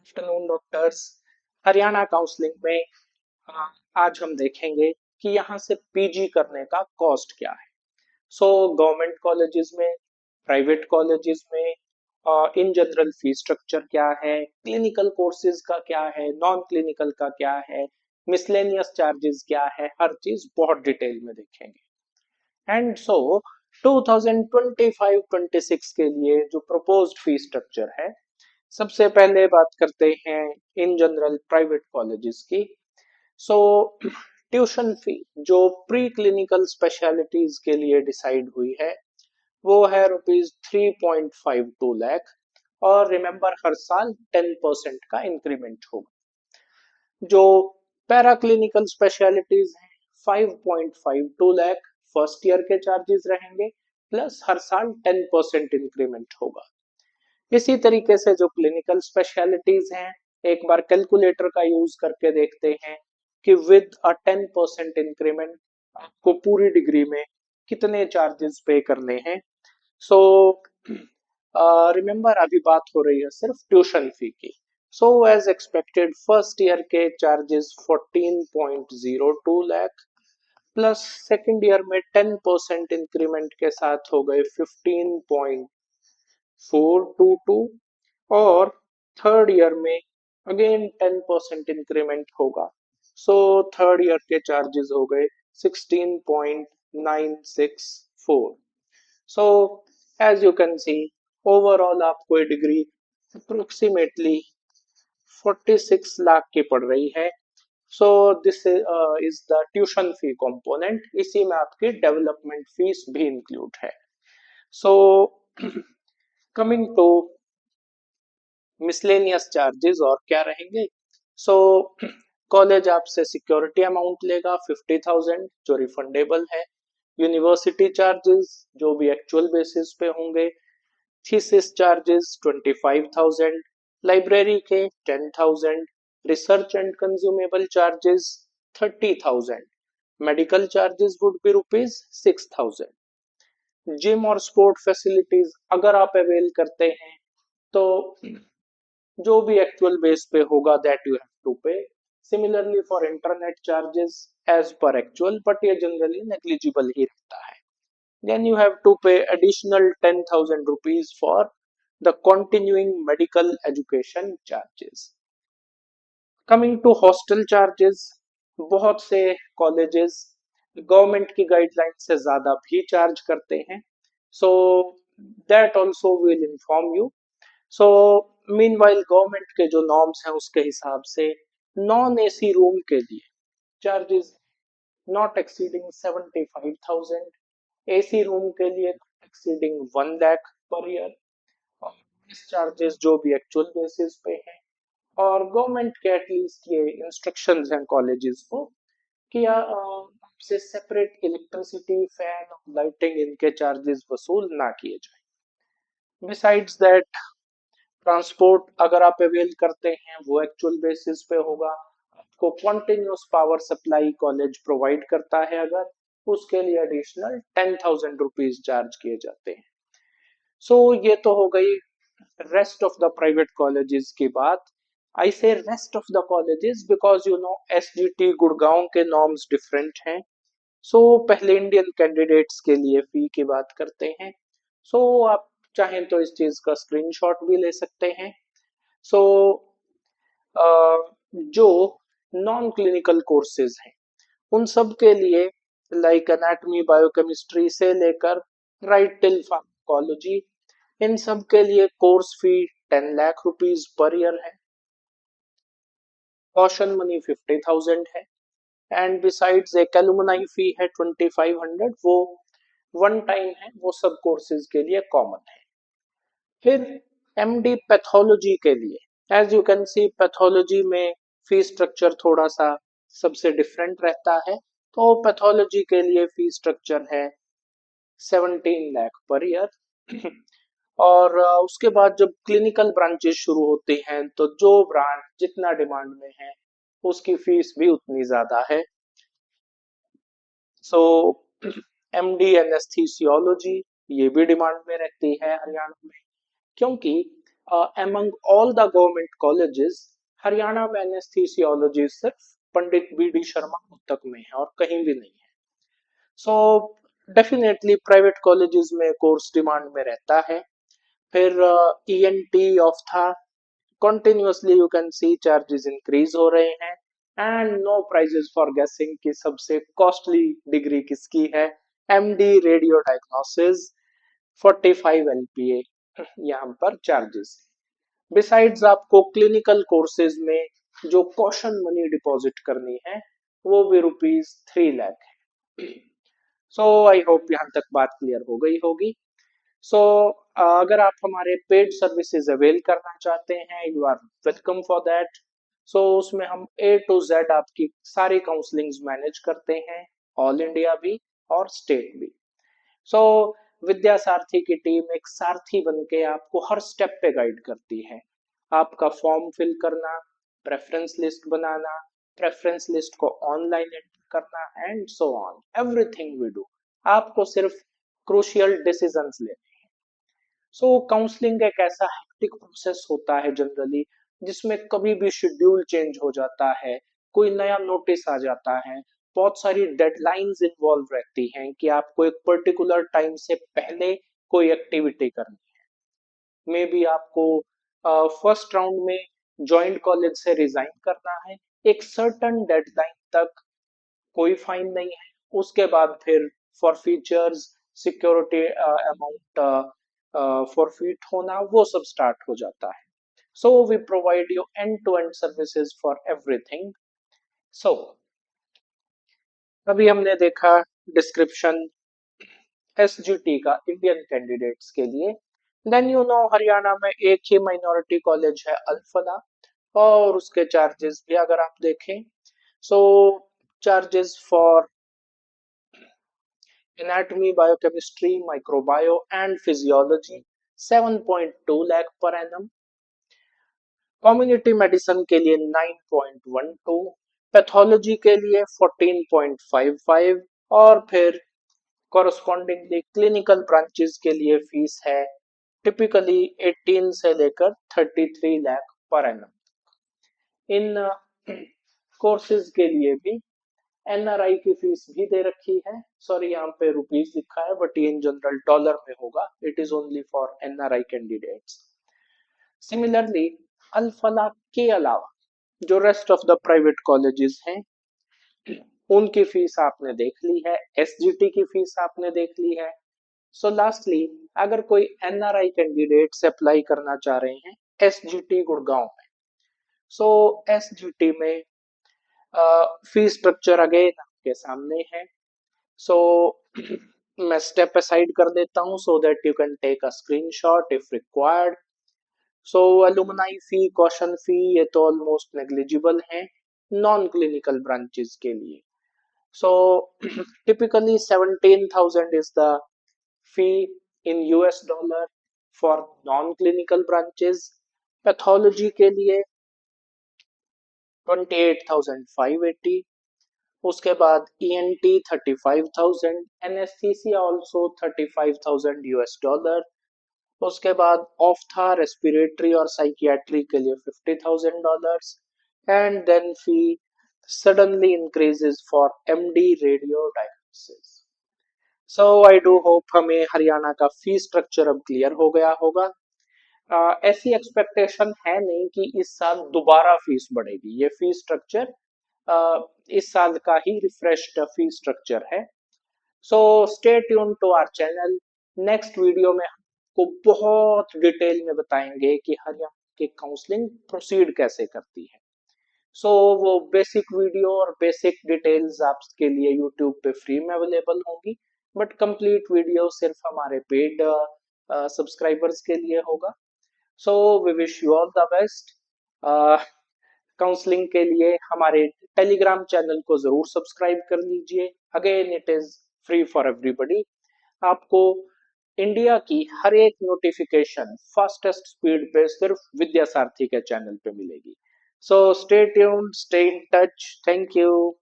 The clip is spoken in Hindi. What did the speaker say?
Afternoon doctors. हरियाणा काउंसलिंग में आज हम देखेंगे कि यहाँ से पीजी करने का कॉस्ट क्या है। सो गवर्नमेंट कॉलेजेस में, प्राइवेट कॉलेजेस में इन जनरल फी स्ट्रक्चर क्या है, क्लिनिकल कोर्सेज का क्या है, नॉन क्लिनिकल का क्या है, मिसलेनियस चार्जेस क्या है, हर चीज बहुत डिटेल में देखेंगे। एंड सो 2025-26 के लिए जो प्रोपोज्ड फी स्ट्रक्चर है, सबसे पहले बात करते हैं इन जनरल प्राइवेट कॉलेजेस की। सो ट्यूशन फी जो प्री क्लिनिकल स्पेशलिटीज के लिए डिसाइड हुई है वो है ₹3.52 लाख। और रिमेंबर हर साल 10% का इंक्रीमेंट होगा। जो पैरा क्लिनिकल स्पेशलिटीज हैं 5.52 लाख फर्स्ट ईयर के चार्जेस रहेंगे, प्लस हर साल 10% इंक्रीमेंट होगा। इसी तरीके से जो क्लिनिकल स्पेशलिटीज हैं, एक बार कैलकुलेटर का यूज करके देखते हैं कि विद अ 10% इंक्रीमेंट आपको पूरी डिग्री में कितने चार्जेस पे करने हैं। सो रिमेंबर अभी बात हो रही है सिर्फ ट्यूशन फी की। So as expected first year के charges 14.02 lakh, plus second year में 10% इंक्रीमेंट के साथ हो गए 15.422, और थर्ड ईयर में अगेन 10% इंक्रीमेंट होगा। सो थर्ड ईयर के चार्जेस हो गए 16.964। So as you can see overall आपको ये डिग्री अप्रोक्सीमेटली 46 लाख की पड़ रही है। So this is the tuition fee component. इसी में आपकी डेवलपमेंट फीस भी इंक्लूड है। So coming to miscellaneous charges और क्या रहेंगे। सो कॉलेज आपसे सिक्योरिटी अमाउंट लेगा 50,000 जो रिफंडेबल है। यूनिवर्सिटी चार्जेस जो भी एक्चुअल बेसिस पे होंगे। थीसिस चार्जेस 25,000, लाइब्रेरी के 10,000, research and consumable charges 30,000, medical charges would be ₹6,000। Gym और स्पोर्ट फैसिलिटीज अगर आप अवेल करते हैं तो जो भी एक्चुअल बेस पे होगा that you have to pay. Similarly for internet charges as per actual, but ये जनरली नेग्लिजिबल ही रहता है। Then you have to pay additional 10,000 rupees for the continuing medical education charges. Coming to hostel charges, बहुत से कॉलेजेस गवर्नमेंट की गाइडलाइन से ज्यादा भी चार्ज करते हैं। So that also will inform you. So meanwhile government के जो नॉर्म्स हैं उसके हिसाब से नॉन एसी रूम के लिए charges not exceeding 75,000, AC room के लिए एक्सीडिंग 1 लाख पर ईयर, और इस चार्जेस जो भी एक्चुअल बेसिस पे हैं। और गवर्नमेंट के एटलीस्ट ये इंस्ट्रक्शंस हैं कॉलेजेस को कि आपसे सेपरेट इलेक्ट्रिसिटी, फैन और लाइटिंग इनके चार्जेस वसूल ना किए जाए। बिसाइड्स दैट ट्रांसपोर्ट अगर आप अवेल करते हैं वो एक्चुअल बेसिस पे होगा। आपको continuous power supply college provide करता है अगर, उसके लिए एडिशनल 10,000 रुपीज चार्ज किए जाते हैं। सो ये तो हो गई rest of the private colleges की बात। आई से rest of the colleges because you know SGT Gurgaon के नॉर्म्स डिफरेंट हैं। सो पहले इंडियन कैंडिडेट्स के लिए फी की बात करते हैं। सो आप चाहें तो इस चीज का स्क्रीनशॉट भी ले सकते हैं। सो जो नॉन क्लिनिकल कोर्सेज हैं उन सब के लिए, लाइक एनाटॉमी, बायोकेमिस्ट्री से लेकर राइट टिल फार्माकोलॉजी, इन सब के लिए course fee 10 lakh rupees per year है। कॉशन मनी 50,000 है। एंड बिसाइड्स एक एलुमनाई फी है 2,500, वो वन टाइम है, वो सब कोर्सेज के लिए कॉमन है। फिर एमडी पैथोलॉजी के लिए as you can see pathology में फी स्ट्रक्चर थोड़ा सा सबसे डिफरेंट रहता है। तो पैथोलॉजी के लिए फी स्ट्रक्चर है 17 लाख पर ईयर। और उसके बाद जब क्लिनिकल ब्रांचेस शुरू होती हैं तो जो ब्रांच जितना डिमांड में है उसकी फीस भी उतनी ज्यादा है। सो एमडी एनेस्थीसियोलॉजी ये भी डिमांड में रहती है हरियाणा में, क्योंकि among all the government colleges, Haryana में एनेस्थीसियोलॉजी सिर्फ पंडित बी डी शर्मा तक में है और कहीं भी नहीं है. सो डेफिनेटली प्राइवेट कॉलेजेस में कोर्स डिमांड में रहता है. फिर ईएनटी ऑफ था, continuously you can see charges increase हो रहे हैं. And no prizes for guessing कि सबसे कॉस्टली डिग्री किसकी है. एमडी रेडियो डायग्नोसिस 45 LPA यहाँ पर चार्जेस. बिसाइड्स आपको क्लिनिकल कोर्सेज में जो कॉशन मनी डिपॉजिट करनी है वो भी ₹3 लाख है. सो आई होप यहाँ तक बात क्लियर हो गई होगी. सो अगर आप हमारे पेड सर्विसेज अवेल करना चाहते हैं, you are welcome for that. So उसमें हम ए टू जेड आपकी सारी काउंसलिंग्स मैनेज करते हैं, ऑल इंडिया भी और स्टेट भी. सो विद्या सारथी की टीम एक सारथी बन के आपको हर स्टेप पे गाइड करती है. आपका फॉर्म फिल करना, प्रेफरेंस लिस्ट बनाना, प्रेफरेंस लिस्ट को ऑनलाइन एंटर करना and so on, everything we do. आपको सिर्फ क्रूशियल डिसीजंस लेने. सो काउंसलिंग एक ऐसा हेक्टिक प्रोसेस होता है जनरली, जिसमें कभी भी शेड्यूल चेंज हो जाता है, कोई नया नोटिस आ जाता है, बहुत सारी डेडलाइंस इन्वॉल्व रहती हैं कि आपको एक पर्टिकुलर टाइम से पहले कोई एक्टिविटी करनी है. मे बी आपको फर्स्ट राउंड में जॉइंट कॉलेज से रिजाइन करना है, एक सर्टन डेडलाइन तक कोई फाइन नहीं है. उसके बाद फिर for features, security amount forfeit होना, वो सब स्टार्ट हो जाता है. So we provide you end to end services for everything. So अभी हमने देखा डिस्क्रिप्शन एसजीटी का इंडियन कैंडिडेट्स के लिए. देन यू नो हरियाणा में एक ही माइनॉरिटी कॉलेज है, अल्फला, और उसके चार्जेस भी अगर आप देखें, so charges for anatomy, biochemistry, microbio and physiology 7.2 lakh per annum. Community medicine के लिए 9.12, पैथोलॉजी के लिए 14.55, और फिर कॉरस्पॉन्डिंगली क्लिनिकल ब्रांचेस के लिए फीस है टिपिकली 18 से लेकर 33 लाख पर एनम. इन कोर्सेज के लिए भी एनआरआई की फीस भी दे रखी है. सॉरी यहाँ पे रुपीस लिखा है, बट ये इन जनरल डॉलर में होगा. It is only for NRI candidates. Similarly Alfalah के अलावा जो rest of the private colleges हैं, उनकी फीस आपने देख ली है, एसजीटी की फीस आपने देख ली है. सो लास्टली अगर कोई एनआरआई कैंडिडेट से अप्लाई करना चाह रहे हैं एसजीटी गुड़गांव में, सो एसजीटी में फी स्ट्रक्चर अगेन आपके सामने है. सो मैं स्टेप असाइड कर देता हूं so that you can take a screenshot if required. So alumni fee, caution fee, ये तो ऑलमोस्ट नेग्लिजिबल है नॉन क्लिनिकल ब्रांचेस के लिए. So typically 17,000 is the fee in US dollar for non clinical branches. Pathology के लिए 28,580. उसके बाद ENT 35,000, anaesthesia also 35,000 US dollar. उसके बाद ऑफ्था, रेस्पिरेटरी और साइकियाट्री के लिए $50,000. And then fee suddenly increases for MD radio diagnosis. So I do hope हमें हरियाणा का फी स्ट्रक्चर अब क्लियर हो गया होगा. ऐसी एक्सपेक्टेशन है नहीं कि इस साल दोबारा फीस बढ़ेगी. ये फी स्ट्रक्चर इस साल का ही रिफ्रेश्ड फी स्ट्रक्चर है. So stay tune to our channel. Next video में आपको बहुत डिटेल में बताएंगे कि हरियाणा की काउंसलिंग प्रोसीड कैसे करती है. सो वो बेसिक वीडियो और बेसिक डिटेल्स आपके लिए यूट्यूब पे फ्री में अवेलेबल होंगी, बट कंप्लीट वीडियो सिर्फ हमारे पेड सब्सक्राइबर्स के लिए होगा. So we wish you all the best. Counselling के लिए हमारे टेलीग्राम चैनल को जरूर सब्सक्राइब कर लीजिए. Again it is free for everybody. आपको इंडिया की हर एक नोटिफिकेशन फास्टेस्ट स्पीड पे सिर्फ विद्या सारथी के चैनल पे मिलेगी. So stay tuned, stay in touch. Thank you.